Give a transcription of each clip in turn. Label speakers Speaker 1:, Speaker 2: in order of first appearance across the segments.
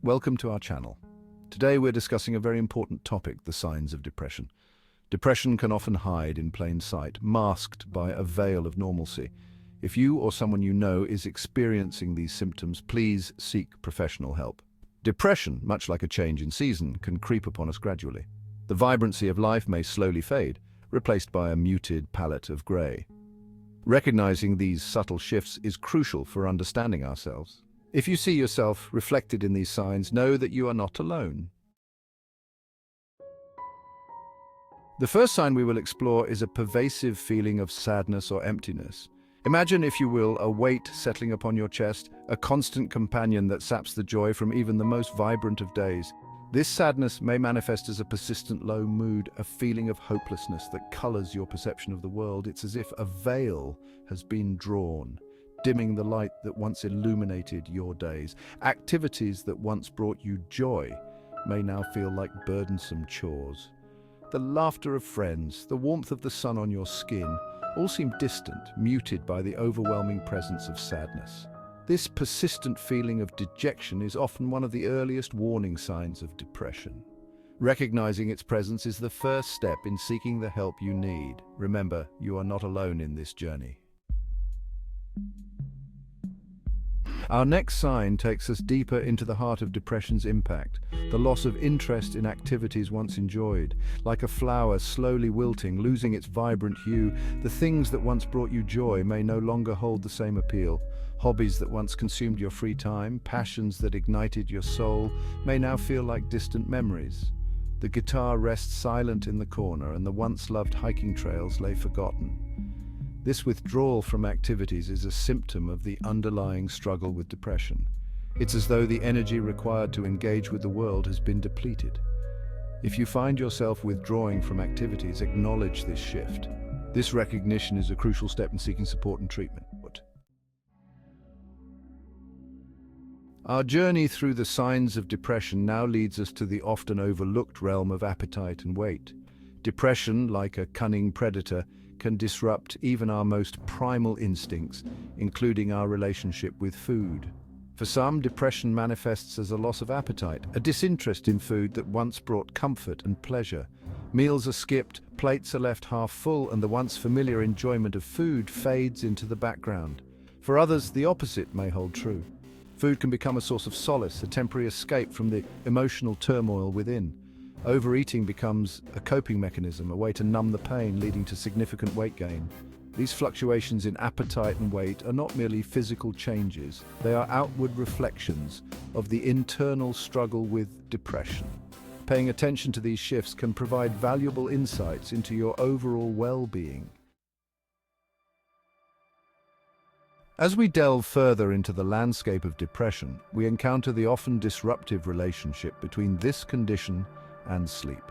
Speaker 1: Welcome to our channel. Today we're discussing a very important topic, the signs of depression. Depression can often hide in plain sight, masked by a veil of normalcy. If you or someone you know is experiencing these symptoms, please seek professional help. Depression, much like a change in season, can creep upon us gradually. The vibrancy of life may slowly fade, replaced by a muted palette of grey. Recognizing these subtle shifts is crucial for understanding ourselves. If you see yourself reflected in these signs, know that you are not alone. The first sign we will explore is a pervasive feeling of sadness or emptiness. Imagine, if you will, a weight settling upon your chest, a constant companion that saps the joy from even the most vibrant of days. This sadness may manifest as a persistent low mood, a feeling of hopelessness that colors your perception of the world. It's as if a veil has been drawn, dimming the light that once illuminated your days. Activities that once brought you joy may now feel like burdensome chores. The laughter of friends, the warmth of the sun on your skin, all seem distant, muted by the overwhelming presence of sadness. This persistent feeling of dejection is often one of the earliest warning signs of depression. Recognizing its presence is the first step in seeking the help you need. Remember, you are not alone in this journey. Our next sign takes us deeper into the heart of depression's impact, the loss of interest in activities once enjoyed. Like a flower slowly wilting, losing its vibrant hue, the things that once brought you joy may no longer hold the same appeal. Hobbies that once consumed your free time, passions that ignited your soul, may now feel like distant memories. The guitar rests silent in the corner, and the once loved hiking trails lay forgotten. This withdrawal from activities is a symptom of the underlying struggle with depression. It's as though the energy required to engage with the world has been depleted. If you find yourself withdrawing from activities, acknowledge this shift. This recognition is a crucial step in seeking support and treatment. Our journey through the signs of depression now leads us to the often overlooked realm of appetite and weight. Depression, like a cunning predator, can disrupt even our most primal instincts, including our relationship with food. For some, depression manifests as a loss of appetite, a disinterest in food that once brought comfort and pleasure. Meals are skipped, plates are left half full, and the once familiar enjoyment of food fades into the background. For others, the opposite may hold true. Food can become a source of solace, a temporary escape from the emotional turmoil within. Overeating becomes a coping mechanism, a way to numb the pain, leading to significant weight gain. These fluctuations in appetite and weight are not merely physical changes, they are outward reflections of the internal struggle with depression. Paying attention to these shifts can provide valuable insights into your overall well-being. As we delve further into the landscape of depression, we encounter the often disruptive relationship between this condition and sleep.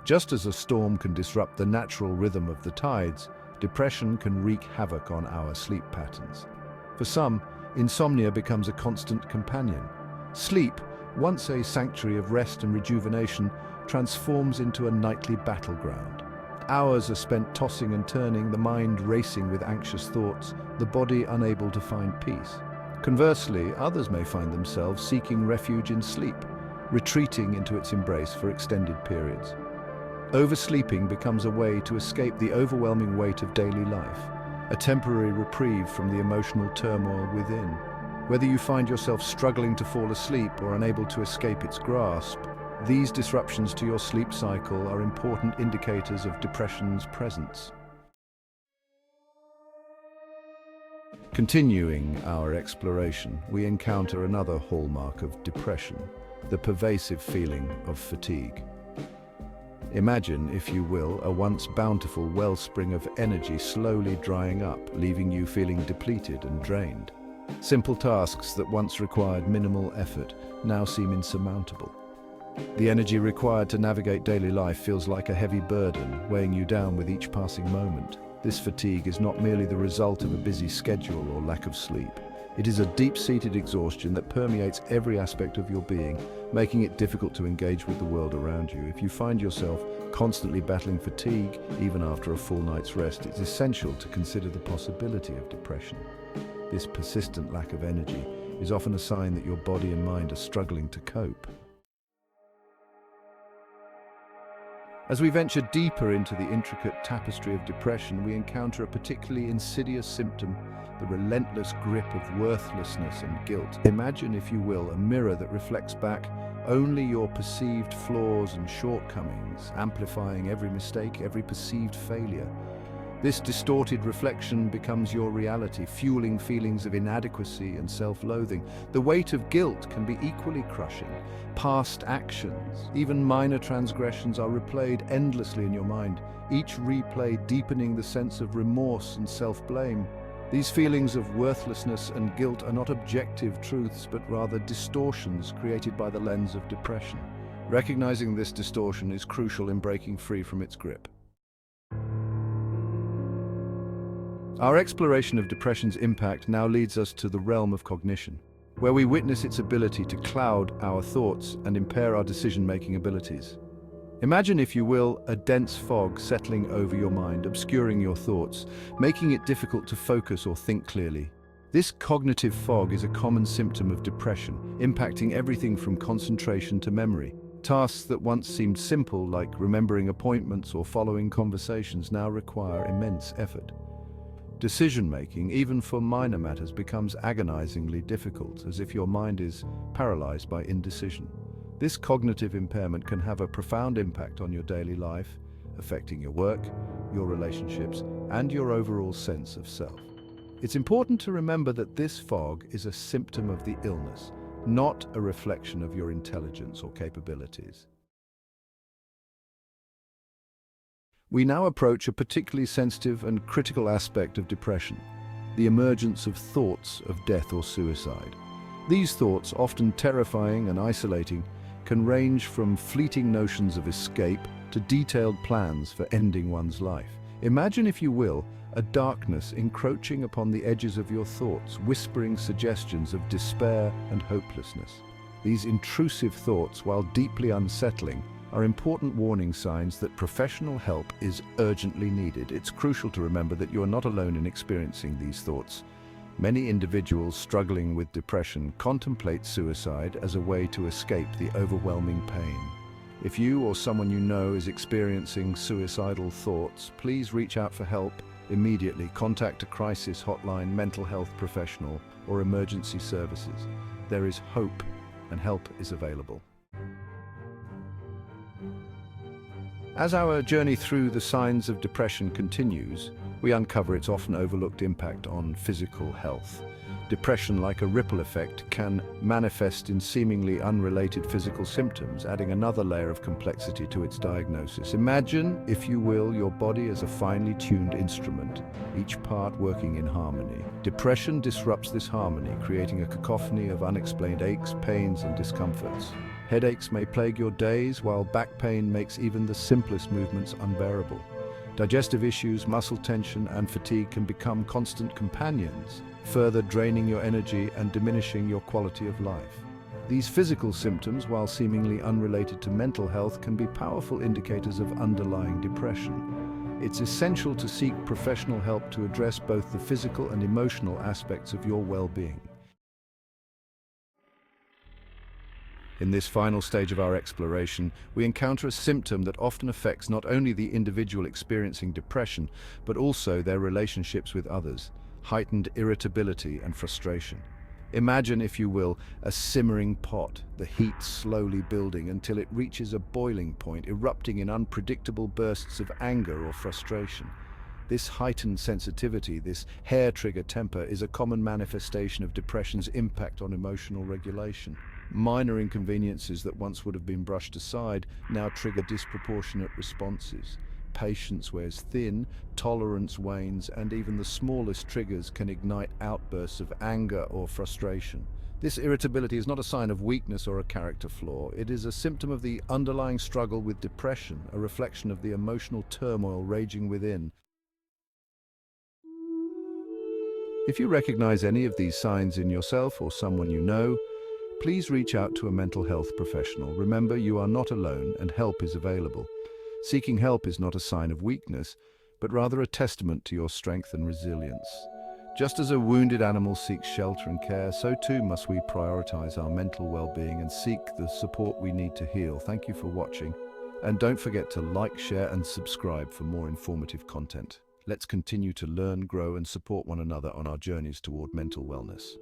Speaker 1: Just as a storm can disrupt the natural rhythm of the tides, depression can wreak havoc on our sleep patterns. For some, insomnia becomes a constant companion. Sleep, once a sanctuary of rest and rejuvenation, transforms into a nightly battleground. Hours are spent tossing and turning, the mind racing with anxious thoughts, the body unable to find peace. Conversely, others may find themselves seeking refuge in sleep, retreating into its embrace for extended periods. Oversleeping becomes a way to escape the overwhelming weight of daily life, a temporary reprieve from the emotional turmoil within. Whether you find yourself struggling to fall asleep or unable to escape its grasp, these disruptions to your sleep cycle are important indicators of depression's presence. Continuing our exploration, we encounter another hallmark of depression, the pervasive feeling of fatigue. Imagine, if you will, a once bountiful wellspring of energy slowly drying up, leaving you feeling depleted and drained. Simple tasks that once required minimal effort now seem insurmountable. The energy required to navigate daily life feels like a heavy burden, weighing you down with each passing moment. This fatigue is not merely the result of a busy schedule or lack of sleep. It is a deep-seated exhaustion that permeates every aspect of your being, making it difficult to engage with the world around you. If you find yourself constantly battling fatigue, even after a full night's rest, it's essential to consider the possibility of depression. This persistent lack of energy is often a sign that your body and mind are struggling to cope. As we venture deeper into the intricate tapestry of depression, we encounter a particularly insidious symptom, the relentless grip of worthlessness and guilt. Imagine, if you will, a mirror that reflects back only your perceived flaws and shortcomings, amplifying every mistake, every perceived failure. This distorted reflection becomes your reality, fueling feelings of inadequacy and self-loathing. The weight of guilt can be equally crushing. Past actions, even minor transgressions, are replayed endlessly in your mind, each replay deepening the sense of remorse and self-blame. These feelings of worthlessness and guilt are not objective truths, but rather distortions created by the lens of depression. Recognizing this distortion is crucial in breaking free from its grip. Our exploration of depression's impact now leads us to the realm of cognition, where we witness its ability to cloud our thoughts and impair our decision-making abilities. Imagine, if you will, a dense fog settling over your mind, obscuring your thoughts, making it difficult to focus or think clearly. This cognitive fog is a common symptom of depression, impacting everything from concentration to memory. Tasks that once seemed simple, like remembering appointments or following conversations, now require immense effort. Decision-making, even for minor matters, becomes agonizingly difficult, as if your mind is paralyzed by indecision. This cognitive impairment can have a profound impact on your daily life, affecting your work, your relationships, and your overall sense of self. It's important to remember that this fog is a symptom of the illness, not a reflection of your intelligence or capabilities. We now approach a particularly sensitive and critical aspect of depression, the emergence of thoughts of death or suicide. These thoughts, often terrifying and isolating, can range from fleeting notions of escape to detailed plans for ending one's life. Imagine, if you will, a darkness encroaching upon the edges of your thoughts, whispering suggestions of despair and hopelessness. These intrusive thoughts, while deeply unsettling, are important warning signs that professional help is urgently needed. It's crucial to remember that you are not alone in experiencing these thoughts. Many individuals struggling with depression contemplate suicide as a way to escape the overwhelming pain. If you or someone you know is experiencing suicidal thoughts, please reach out for help immediately. Contact a crisis hotline, mental health professional, or emergency services. There is hope, and help is available. As our journey through the signs of depression continues, we uncover its often overlooked impact on physical health. Depression, like a ripple effect, can manifest in seemingly unrelated physical symptoms, adding another layer of complexity to its diagnosis. Imagine, if you will, your body as a finely tuned instrument, each part working in harmony. Depression disrupts this harmony, creating a cacophony of unexplained aches, pains, and discomforts. Headaches may plague your days, while back pain makes even the simplest movements unbearable. Digestive issues, muscle tension, and fatigue can become constant companions, further draining your energy and diminishing your quality of life. These physical symptoms, while seemingly unrelated to mental health, can be powerful indicators of underlying depression. It's essential to seek professional help to address both the physical and emotional aspects of your well-being. In this final stage of our exploration, we encounter a symptom that often affects not only the individual experiencing depression, but also their relationships with others: heightened irritability and frustration. Imagine, if you will, a simmering pot, the heat slowly building until it reaches a boiling point, erupting in unpredictable bursts of anger or frustration. This heightened sensitivity, this hair-trigger temper, is a common manifestation of depression's impact on emotional regulation. Minor inconveniences that once would have been brushed aside now trigger disproportionate responses. Patience wears thin, tolerance wanes, and even the smallest triggers can ignite outbursts of anger or frustration. This irritability is not a sign of weakness or a character flaw. It is a symptom of the underlying struggle with depression, a reflection of the emotional turmoil raging within. If you recognize any of these signs in yourself or someone you know, please reach out to a mental health professional. Remember, you are not alone and help is available. Seeking help is not a sign of weakness, but rather a testament to your strength and resilience. Just as a wounded animal seeks shelter and care, so too must we prioritize our mental well-being and seek the support we need to heal. Thank you for watching, and don't forget to like, share, and subscribe for more informative content. Let's continue to learn, grow, and support one another on our journeys toward mental wellness.